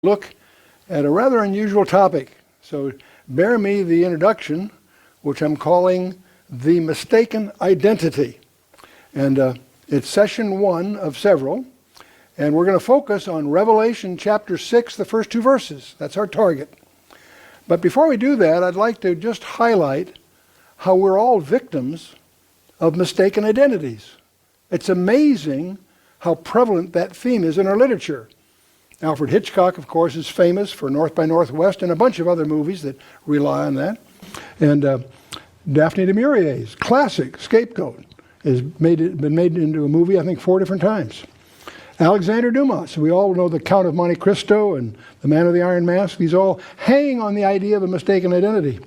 Look at a rather unusual topic. So bear me the introduction, which I'm calling The Mistaken Identity. And it's session 1 of several. And we're going to focus on Revelation chapter 6, the first 2 verses. That's our target. But before we do that, I'd like to just highlight how we're all victims of mistaken identities. It's amazing how prevalent that theme is in our literature. Alfred Hitchcock, of course, is famous for North by Northwest and a bunch of other movies that rely on that. And Daphne du Maurier's classic Scapegoat has been made into a movie, I think, 4 different times. Alexander Dumas, we all know The Count of Monte Cristo and The Man with the Iron Mask. These all hang on the idea of a mistaken identity.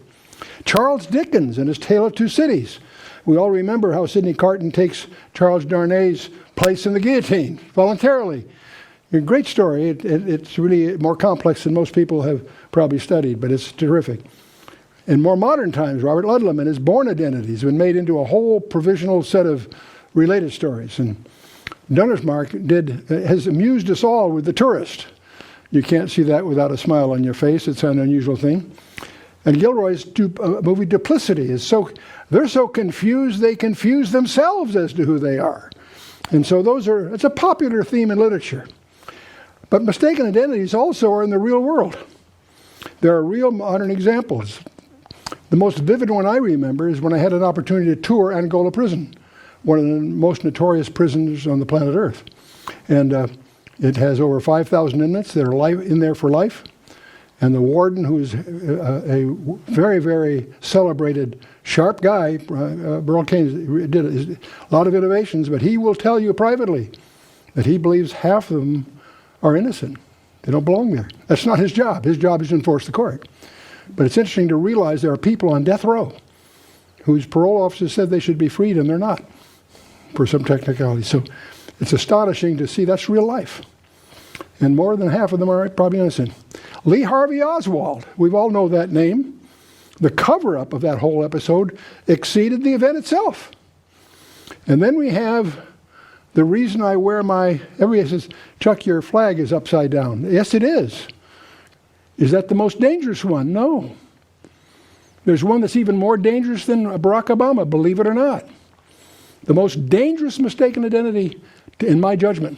Charles Dickens and his Tale of Two Cities. We all remember how Sidney Carton takes Charles Darnay's place in the guillotine voluntarily. A great story. It's really more complex than most people have probably studied, but it's terrific. In more modern times, Robert Ludlum and his Bourne Identity has been made into a whole provisional set of related stories. And Dunnersmarck has amused us all with The Tourist. You can't see that without a smile on your face. It's an unusual thing. And Gilroy's movie Duplicity they're so confused they confuse themselves as to who they are. And so it's a popular theme in literature. But mistaken identities also are in the real world. There are real modern examples. The most vivid one I remember is when I had an opportunity to tour Angola Prison, one of the most notorious prisons on the planet Earth. And it has over 5,000 inmates that are in there for life. And the warden, who's a very, very celebrated, sharp guy, Burl Kane did a lot of innovations, but he will tell you privately that he believes half of them are innocent. They don't belong there. That's not his job. His job is to enforce the court. But it's interesting to realize there are people on death row whose parole officers said they should be freed and they're not for some technicality. So it's astonishing to see that's real life. And more than half of them are probably innocent. Lee Harvey Oswald, we all know that name. The cover-up of that whole episode exceeded the event itself. And then we have the reason I wear everybody says, Chuck, your flag is upside down. Yes, it is. Is that the most dangerous one? No. There's one that's even more dangerous than Barack Obama, believe it or not. The most dangerous mistaken identity, in my judgment,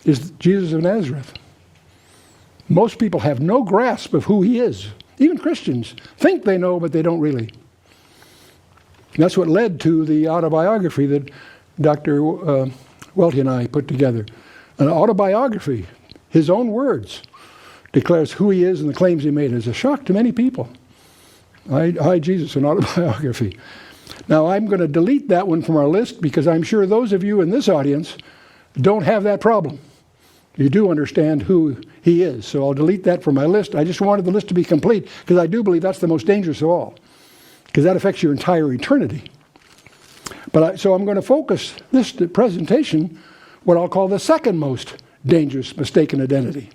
is Jesus of Nazareth. Most people have no grasp of who he is. Even Christians think they know, but they don't really. And that's what led to the autobiography that Dr. Welty and I put together. An autobiography, his own words, declares who he is and the claims he made. It's a shock to many people. I, Jesus, an autobiography. Now, I'm going to delete that one from our list because I'm sure those of you in this audience don't have that problem. You do understand who he is. So I'll delete that from my list. I just wanted the list to be complete because I do believe that's the most dangerous of all, because that affects your entire eternity. So I'm going to focus this presentation what I'll call the second most dangerous mistaken identity.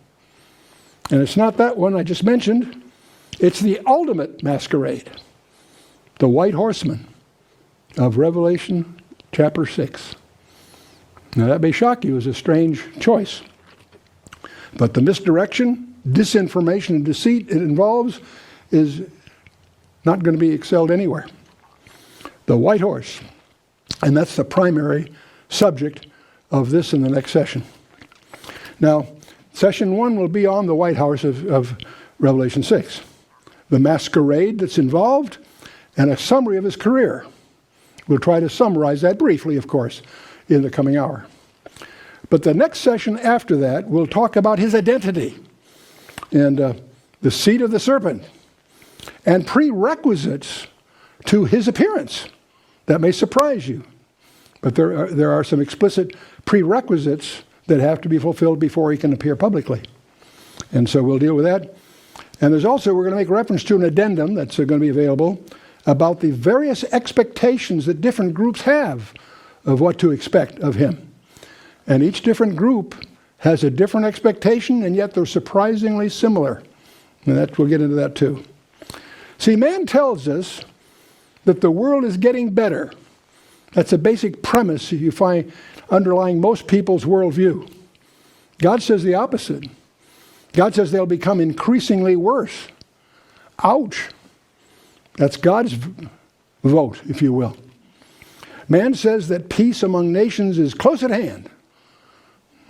And it's not that one I just mentioned. It's the ultimate masquerade, the white horseman of Revelation chapter 6. Now that may shock you as a strange choice. But the misdirection, disinformation, and deceit it involves is not going to be excelled anywhere. The white horse. And that's the primary subject of this in the next session. Now, session 1 will be on the white horse of Revelation 6. The masquerade that's involved and a summary of his career. We'll try to summarize that briefly, of course, in the coming hour. But the next session after that, we'll talk about his identity and the seed of the serpent and prerequisites to his appearance. That may surprise you, but there are some explicit prerequisites that have to be fulfilled before he can appear publicly. And so we'll deal with that. And we're going to make reference to an addendum that's going to be available about the various expectations that different groups have of what to expect of him. And each different group has a different expectation, and yet they're surprisingly similar. And we'll get into that too. See, man tells us that the world is getting better. That's a basic premise you find underlying most people's worldview. God says the opposite. God says they'll become increasingly worse. Ouch. That's God's vote, if you will. Man says that peace among nations is close at hand.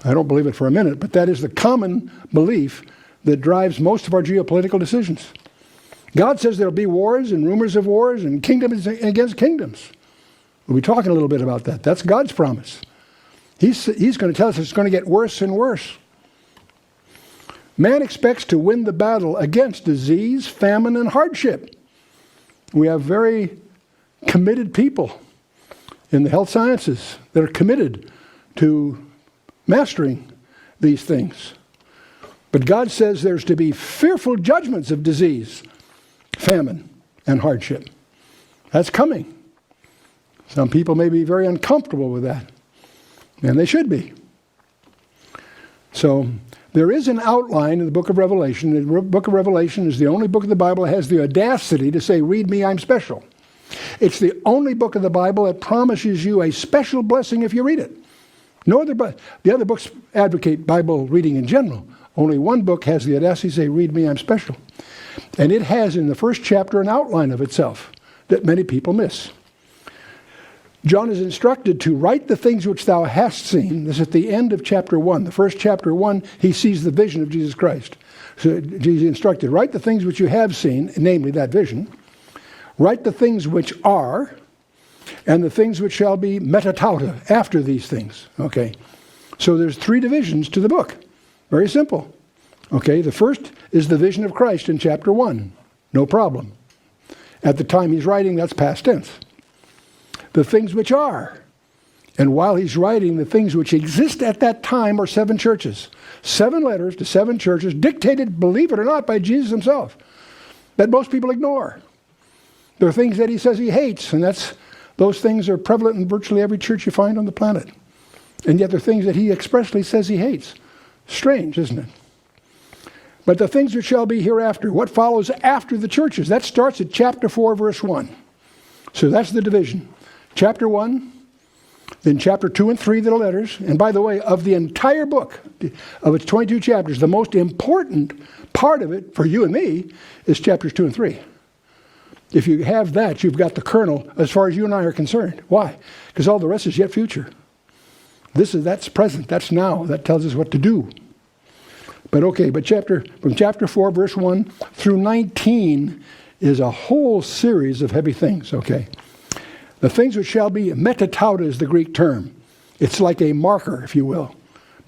I don't believe it for a minute, but that is the common belief that drives most of our geopolitical decisions. God says there'll be wars and rumors of wars and kingdoms against kingdoms. We'll be talking a little bit about that. That's God's promise. He's going to tell us it's going to get worse and worse. Man expects to win the battle against disease, famine, and hardship. We have very committed people in the health sciences that are committed to mastering these things. But God says there's to be fearful judgments of disease, famine, and hardship. That's coming. Some people may be very uncomfortable with that, and they should be. So there is an outline in the book of Revelation. The book of Revelation is the only book of the Bible that has the audacity to say, read me, I'm special. It's the only book of the Bible that promises you a special blessing if you read it. No other book. The other books advocate Bible reading in general. Only one book has the audacity to say, read me, I'm special. And it has in the first chapter an outline of itself that many people miss. John is instructed to write the things which thou hast seen. This is at the end of chapter 1. The first chapter 1, he sees the vision of Jesus Christ. So Jesus instructed, write the things which you have seen, namely that vision. Write the things which are, and the things which shall be metatauta, after these things. Okay. So there's 3 divisions to the book. Very simple. Okay, the first is the vision of Christ in chapter 1. No problem. At the time he's writing, that's past tense. The things which are. And while he's writing, the things which exist at that time are 7 churches. 7 letters to 7 churches, dictated, believe it or not, by Jesus himself, that most people ignore. There are things that he says he hates, and those things are prevalent in virtually every church you find on the planet. And yet there are things that he expressly says he hates. Strange, isn't it? But the things which shall be hereafter, what follows after the churches, that starts at chapter 4, verse 1. So that's the division. Chapter 1, then chapter 2 and 3, the letters. And by the way, of the entire book, of its 22 chapters, the most important part of it for you and me is chapters 2 and 3. If you have that, you've got the kernel as far as you and I are concerned. Why? Because all the rest is yet future. That's present, that's now, that tells us what to do. But okay, from chapter 4, verse 1 through 19 is a whole series of heavy things, okay? The things which shall be, metatauta is the Greek term. It's like a marker, if you will.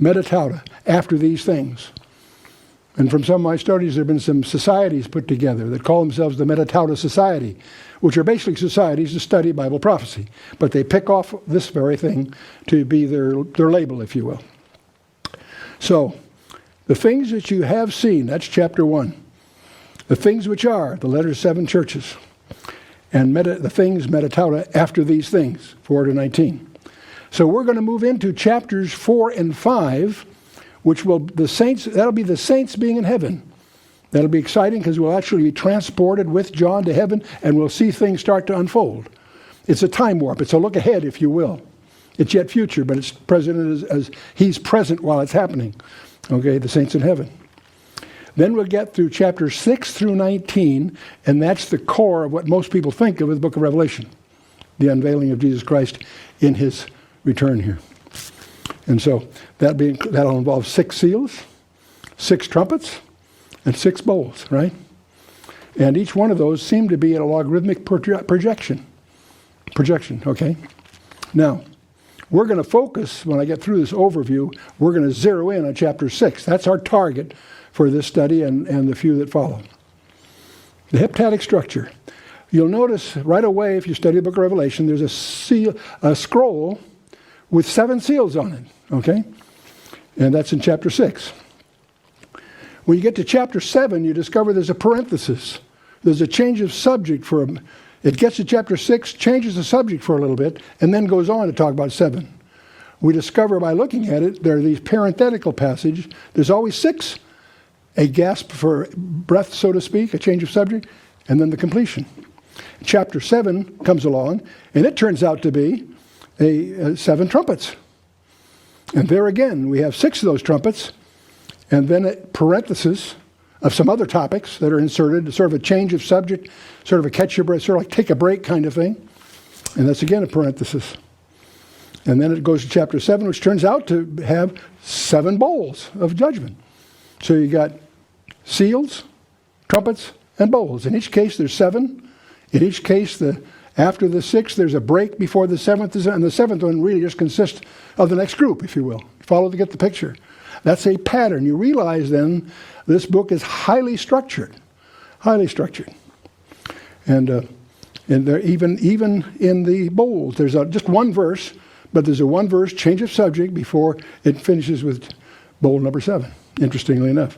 Metatauta, after these things. And from some of my studies, there have been some societies put together that call themselves the Metatauta Society, which are basically societies to study Bible prophecy. But they pick off this very thing to be their label, if you will. So, the things that you have seen, that's chapter 1. The things which are, the letters 7 churches. And the things, metatauta, after these things, 4 to 19. So we're going to move into chapters 4 and 5, which that'll be the saints being in heaven. That'll be exciting because we'll actually be transported with John to heaven and we'll see things start to unfold. It's a time warp. It's a look ahead, if you will. It's yet future, but it's present as he's present while it's happening. Okay, the saints in heaven. Then we'll get through chapters 6 through 19, and that's the core of what most people think of as the book of Revelation, the unveiling of Jesus Christ in his return here. And so that'll involve 6 seals, 6 trumpets, and 6 bowls, right? And each one of those seem to be at a logarithmic projection, okay? Now, we're going to focus, when I get through this overview, we're going to zero in on chapter 6. That's our target for this study and the few that follow. The heptadic structure. You'll notice right away, if you study the book of Revelation, there's a scroll with 7 seals on it, okay? And that's in chapter 6. When you get to chapter 7, you discover there's a parenthesis. There's a change of subject it gets to chapter 6, changes the subject for a little bit, and then goes on to talk about 7. We discover by looking at it, there are these parenthetical passages. There's always 6, a gasp for breath, so to speak, a change of subject, and then the completion. Chapter 7 comes along, and it turns out to be 7 trumpets. And there again, we have 6 of those trumpets, and then a parenthesis of some other topics that are inserted, sort of a change of subject, sort of a catch your breath, sort of like take a break kind of thing. And that's again a parenthesis. And then it goes to chapter 7, which turns out to have 7 bowls of judgment. So you got seals, trumpets, and bowls. In each case, there's 7. In each case, after the 6th, there's a break before the 7th, and the 7th one really just consists of the next group, if you will. Follow to get the picture. That's a pattern. You realize then this book is highly structured. Highly structured. And there, even in the bowls, there's just one verse, but there's a one verse change of subject before it finishes with bowl number 7, interestingly enough.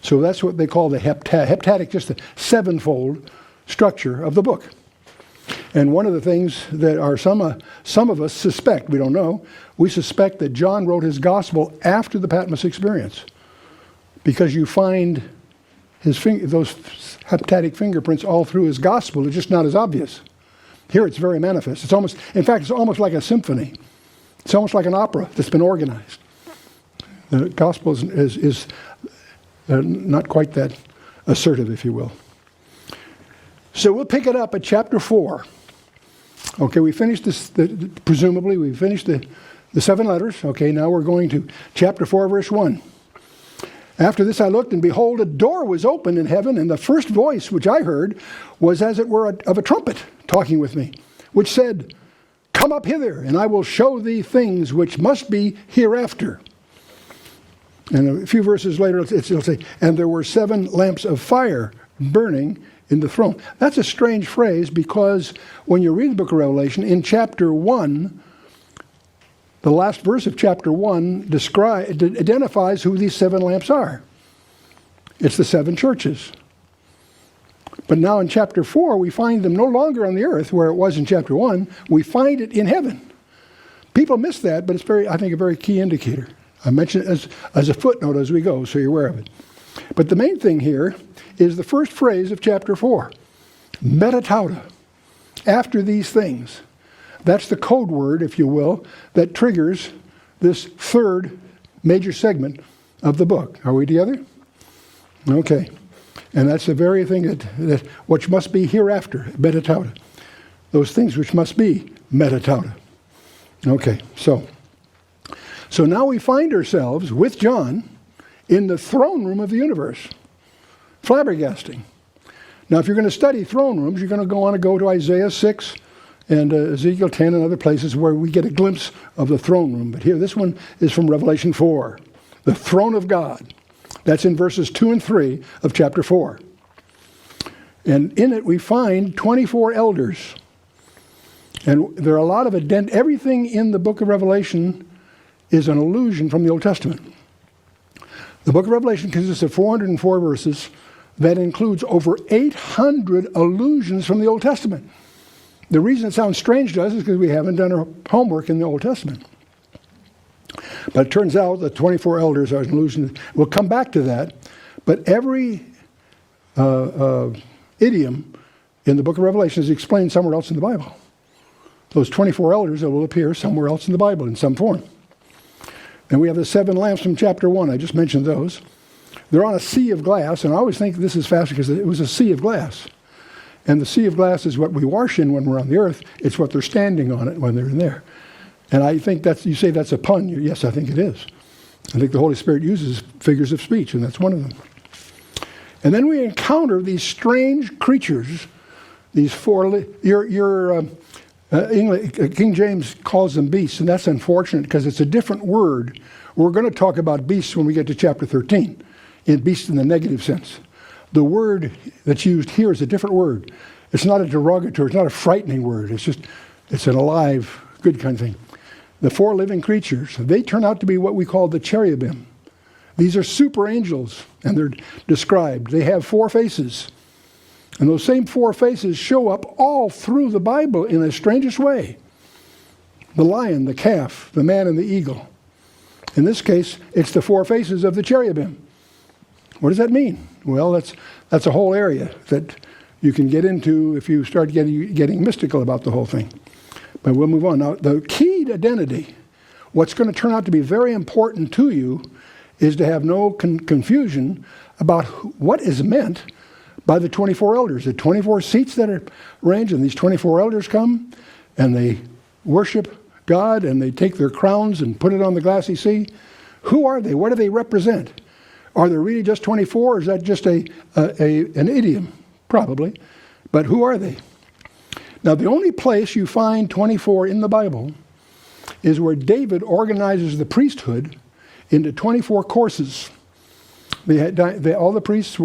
So that's what they call the heptadic, just the 7-fold structure of the book. And one of the things that are some of us suspect, we don't know, we suspect that John wrote his gospel after the Patmos experience, because you find those heptadic fingerprints all through his gospel. It's just not as obvious. Here it's very manifest. It's almost like a symphony. It's almost like an opera that's been organized. The gospel is not quite that assertive, if you will. So we'll pick it up at chapter 4. Okay, we finished this, presumably we finished the 7 letters. Okay, now we're going to chapter 4, verse 1. After this I looked, and behold, a door was opened in heaven, and the first voice which I heard was as it were of a trumpet talking with me, which said, "Come up hither, and I will show thee things which must be hereafter." And a few verses later it'll say, "And there were 7 lamps of fire burning in the throne." That's a strange phrase, because when you read the book of Revelation, in chapter 1, the last verse of chapter 1 identifies who these 7 lamps are. It's the 7 churches. But now in chapter 4, we find them no longer on the earth where it was in chapter 1. We find it in heaven. People miss that, but it's I think, a very key indicator. I mention it as a footnote as we go, so you're aware of it. But the main thing here is the first phrase of chapter 4, metatauta, after these things. That's the code word, if you will, that triggers this third major segment of the book. Are we together? Okay. And that's the very thing that which must be hereafter, metatauta. Those things which must be metatauta. Okay, so now we find ourselves with John in the throne room of the universe. Flabbergasting. Now, if you're going to study throne rooms, you're going to want to go to Isaiah 6 and Ezekiel 10 and other places where we get a glimpse of the throne room. But here, this one is from Revelation 4, the throne of God. That's in verses 2 and 3 of chapter 4. And in it we find 24 elders. And there are a lot of everything in the book of Revelation is an allusion from the Old Testament. The book of Revelation consists of 404 verses that includes over 800 allusions from the Old Testament. The reason it sounds strange to us is because we haven't done our homework in the Old Testament. But it turns out that 24 elders are an allusion. We'll come back to that. But every idiom in the book of Revelation is explained somewhere else in the Bible. Those 24 elders that will appear somewhere else in the Bible in some form. And we have the 7 lamps from chapter 1. I just mentioned those. They're on a sea of glass, and I always think this is fascinating because it was a sea of glass. And the sea of glass is what we wash in when we're on the earth. It's what they're standing on it when they're in there. And I think you say that's a pun. Yes, I think it is. I think the Holy Spirit uses figures of speech, and that's one of them. And then we encounter these strange creatures, these 4, King James calls them beasts, and that's unfortunate because it's a different word. We're going to talk about beasts when we get to chapter 13, in beasts in the negative sense. The word that's used here is a different word. It's not a derogatory, it's not a frightening word. It's an alive, good kind of thing. The 4 living creatures, they turn out to be what we call the cherubim. These are super angels, and they're described. They have 4 faces. And those same 4 faces show up all through the Bible in the strangest way. The lion, the calf, the man, and the eagle. In this case, it's the 4 faces of the cherubim. What does that mean? Well, that's a whole area that you can get into if you start getting mystical about the whole thing. But we'll move on. Now, the key to identity, what's going to turn out to be very important to you, is to have no confusion about what is meant by the 24 elders. The 24 seats that are arranged, and these 24 elders come, and they worship God, and they take their crowns and put it on the glassy sea. Who are they? What do they represent? Are there really just 24, or is that just an idiom? Probably. But who are they? Now, the only place you find 24 in the Bible is where David organizes the priesthood into 24 courses. All the priests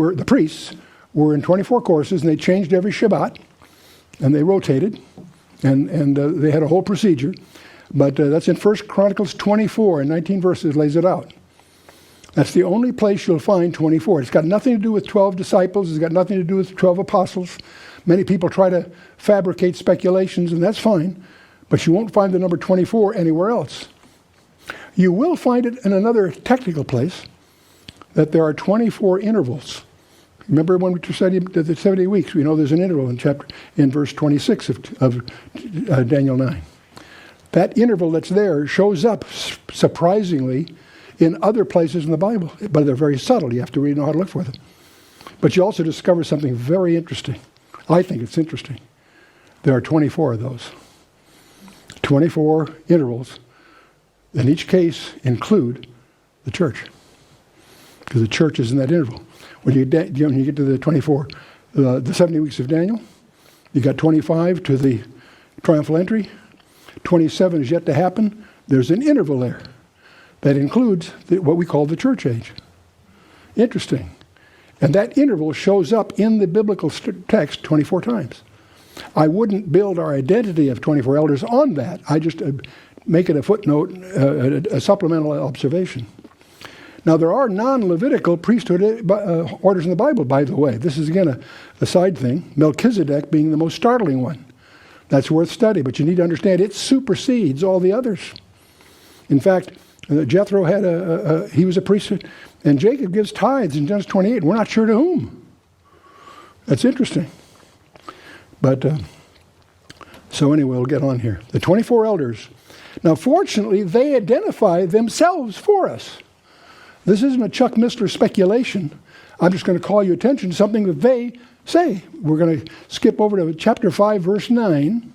were in 24 courses, and they changed every Shabbat, and they rotated, and they had a whole procedure. But that's in 1 Chronicles 24, and 19 verses lays it out. That's the only place you'll find 24. It's got nothing to do with 12 disciples. It's got nothing to do with 12 apostles. Many people try to fabricate speculations, and that's fine. But you won't find the number 24 anywhere else. You will find it in another technical place, that there are 24 intervals. Remember when we studied the 70 weeks, we know there's an interval in verse 26 of Daniel 9. That interval that's there shows up surprisingly in other places in the Bible, but they're very subtle. You have to really know how to look for them. But you also discover something very interesting. I think it's interesting. There are 24 of those. 24 intervals. In each case include the church, because the church is in that interval. When you get to the 24, the 70 weeks of Daniel, you got 25 to the triumphal entry. 27 is yet to happen. There's an interval there that includes what we call the church age. Interesting. And that interval shows up in the biblical text 24 times. I wouldn't build our identity of 24 elders on that. I just make it a footnote, a supplemental observation. Now, there are non-Levitical priesthood orders in the Bible, by the way. This is, again, a side thing. Melchizedek being the most startling one. That's worth study, but you need to understand it supersedes all the others. In fact, Jethro he was a priest, and Jacob gives tithes in Genesis 28. We're not sure to whom. That's interesting. But, so anyway, we'll get on here. The 24 elders. Now, fortunately, they identify themselves for us. This isn't a Chuck Missler speculation. I'm just going to call your attention to something that they say. We're going to skip over to chapter 5, verse 9.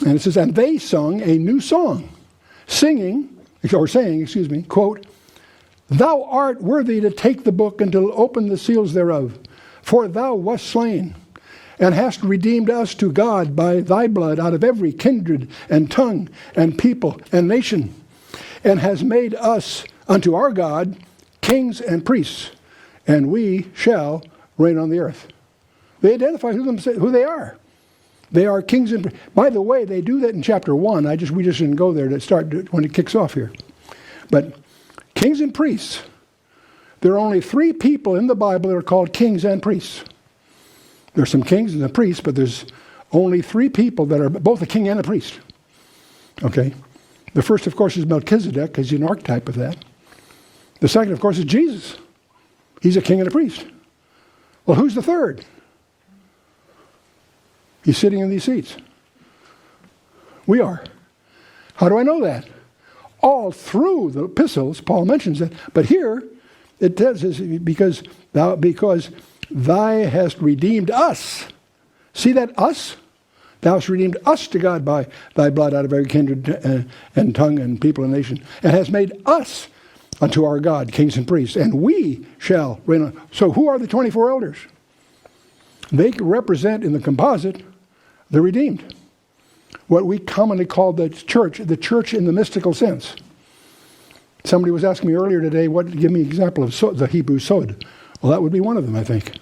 And it says, and they sung a new song, saying, quote, thou art worthy to take the book and to open the seals thereof, for thou wast slain, and hast redeemed us to God by thy blood out of every kindred and tongue and people and nation, and has made us unto our God kings and priests, and we shall reign on the earth. They identify who they are. They are kings and priests. By the way, they do that in chapter 1. We just didn't go there to start when it kicks off here. But kings and priests, there are only 3 people in the Bible that are called kings and priests. There's some kings and a priest, but there's only 3 people that are both a king and a priest. Okay? The first, of course, is Melchizedek, because he's an archetype of that. The second, of course, is Jesus. He's a king and a priest. Well, who's the third? He's sitting in these seats. We are. How do I know that? All through the epistles, Paul mentions that. But here, it says, because thou hast redeemed us. See that us? Thou hast redeemed us to God by thy blood out of every kindred and tongue and people and nation, and hast made us unto our God kings and priests, and we shall reign on. So who are the 24 elders? They represent in the composite the redeemed. What we commonly call the church in the mystical sense. Somebody was asking me earlier today, give me an example of the Hebrew sod. Well, that would be one of them, I think.